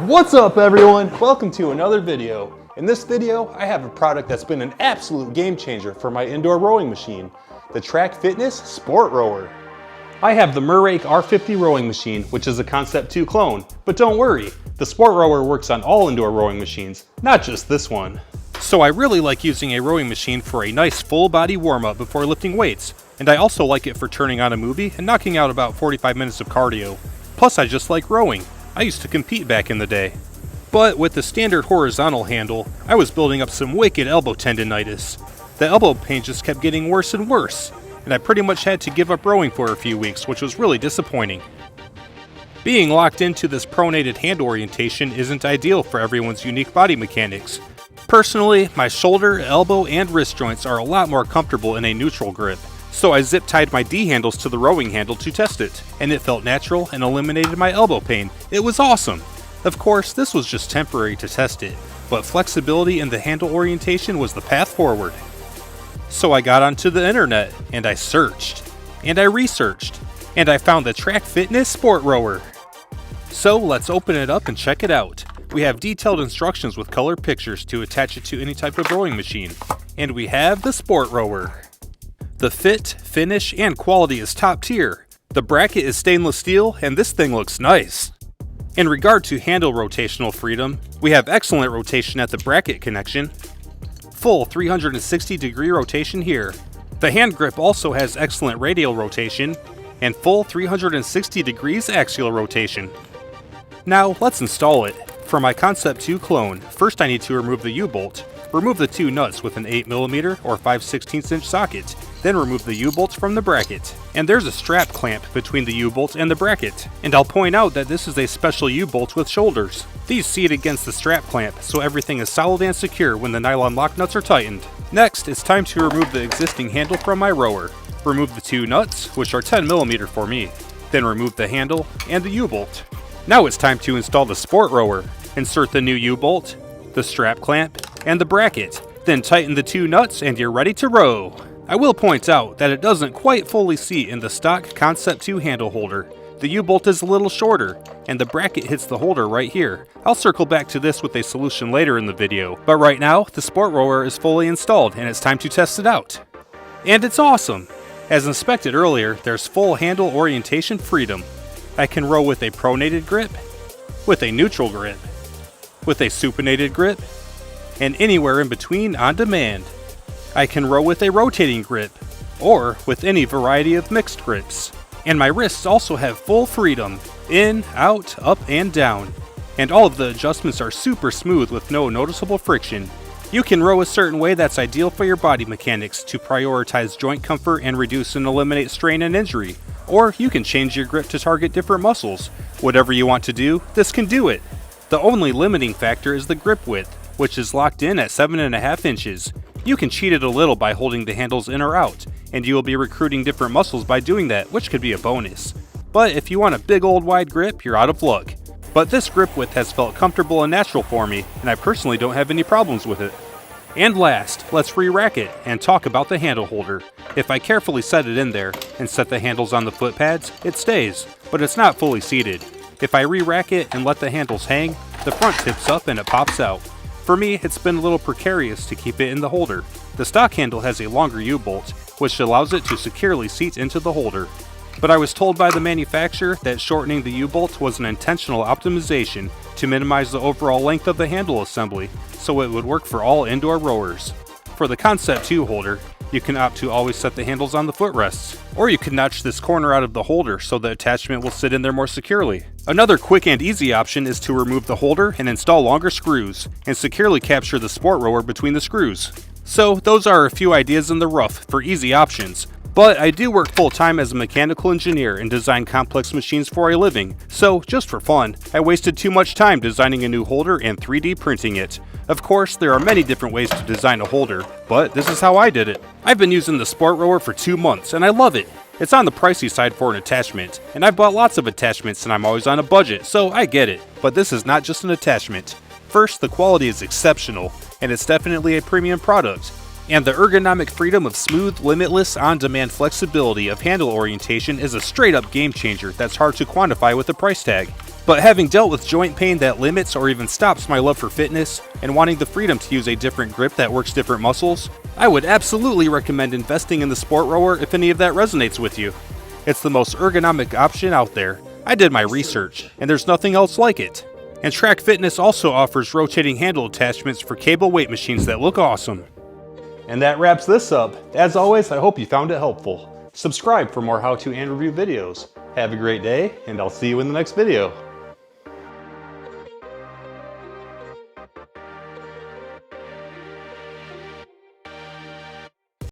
What's up everyone? Welcome to another video. In this video, I have a product that's been an absolute game changer for my indoor rowing machine, the Track Fitness Sportrower. I have the Murrake R50 rowing machine, which is a Concept 2 clone, but don't worry, the Sportrower works on all indoor rowing machines, not just this one. So I really like using a rowing machine for a nice full body warm-up before lifting weights, and I also like it for turning on a movie and knocking out about 45 minutes of cardio. Plus I just like rowing. I used to compete back in the day. But with the standard horizontal handle, I was building up some wicked elbow tendonitis. The elbow pain just kept getting worse and worse, and I pretty much had to give up rowing for a few weeks, which was really disappointing. Being locked into this pronated hand orientation isn't ideal for everyone's unique body mechanics. Personally, my shoulder, elbow, and wrist joints are a lot more comfortable in a neutral grip. So I zip-tied my D handles to the rowing handle to test it, and it felt natural and eliminated my elbow pain. It was awesome! Of course, this was just temporary to test it, but flexibility in the handle orientation was the path forward. So I got onto the internet, and I searched, and I researched, and I found the Track Fitness Sportrower. So let's open it up and check it out. We have detailed instructions with color pictures to attach it to any type of rowing machine, and we have the Sportrower. The fit, finish, and quality is top tier. The bracket is stainless steel, and this thing looks nice. In regard to handle rotational freedom, we have excellent rotation at the bracket connection. Full 360-degree rotation here. The hand grip also has excellent radial rotation, and full 360 degrees axial rotation. Now let's install it. For my Concept 2 clone, first I need to remove the U-bolt. Remove the two nuts with an 8mm or 5/16 inch socket, then remove the U-bolts from the bracket. And there's a strap clamp between the U-bolt and the bracket, and I'll point out that this is a special U-bolt with shoulders. These seat against the strap clamp, so everything is solid and secure when the nylon lock nuts are tightened. Next, it's time to remove the existing handle from my rower. Remove the two nuts, which are 10mm for me, then remove the handle and the U-bolt. Now it's time to install the Sportrower. Insert the new U-bolt, the strap clamp, and the bracket, then tighten the two nuts and you're ready to row. I will point out that it doesn't quite fully seat in the stock Concept 2 handle holder. The U-bolt is a little shorter, and the bracket hits the holder right here. I'll circle back to this with a solution later in the video, but right now, the Sportrower is fully installed and it's time to test it out. And it's awesome! As inspected earlier, there's full handle orientation freedom. I can row with a pronated grip, with a neutral grip, with a supinated grip, and anywhere in between on demand. I can row with a rotating grip, or with any variety of mixed grips. And my wrists also have full freedom, in, out, up, and down. And all of the adjustments are super smooth with no noticeable friction. You can row a certain way that's ideal for your body mechanics to prioritize joint comfort and reduce and eliminate strain and injury. Or you can change your grip to target different muscles. Whatever you want to do, this can do it. The only limiting factor is the grip width, which is locked in at 7.5 inches. You can cheat it a little by holding the handles in or out, and you will be recruiting different muscles by doing that, which could be a bonus. But if you want a big old wide grip, you're out of luck. But this grip width has felt comfortable and natural for me, and I personally don't have any problems with it. And last, let's re-rack it and talk about the handle holder. If I carefully set it in there and set the handles on the foot pads, it stays, but it's not fully seated. If I re-rack it and let the handles hang, the front tips up and it pops out. For me, it's been a little precarious to keep it in the holder. The stock handle has a longer U-bolt, which allows it to securely seat into the holder. But I was told by the manufacturer that shortening the U-bolt was an intentional optimization to minimize the overall length of the handle assembly, so it would work for all indoor rowers. For the Concept 2 holder, you can opt to always set the handles on the footrests, or you can notch this corner out of the holder so the attachment will sit in there more securely. Another quick and easy option is to remove the holder and install longer screws, and securely capture the Sportrower between the screws. So those are a few ideas in the rough for easy options. But I do work full-time as a mechanical engineer and design complex machines for a living, so just for fun, I wasted too much time designing a new holder and 3D printing it. Of course, there are many different ways to design a holder, but this is how I did it. I've been using the Sportrower for 2 months and I love it. It's on the pricey side for an attachment, and I've bought lots of attachments and I'm always on a budget, so I get it. But this is not just an attachment. First, the quality is exceptional, and it's definitely a premium product. And the ergonomic freedom of smooth, limitless, on-demand flexibility of handle orientation is a straight-up game changer that's hard to quantify with a price tag. But having dealt with joint pain that limits or even stops my love for fitness, and wanting the freedom to use a different grip that works different muscles, I would absolutely recommend investing in the Sportrower if any of that resonates with you. It's the most ergonomic option out there. I did my research, and there's nothing else like it. And Track Fitness also offers rotating handle attachments for cable weight machines that look awesome. And that wraps this up. As always, I hope you found it helpful. Subscribe for more how-to and review videos. Have a great day, and I'll see you in the next video.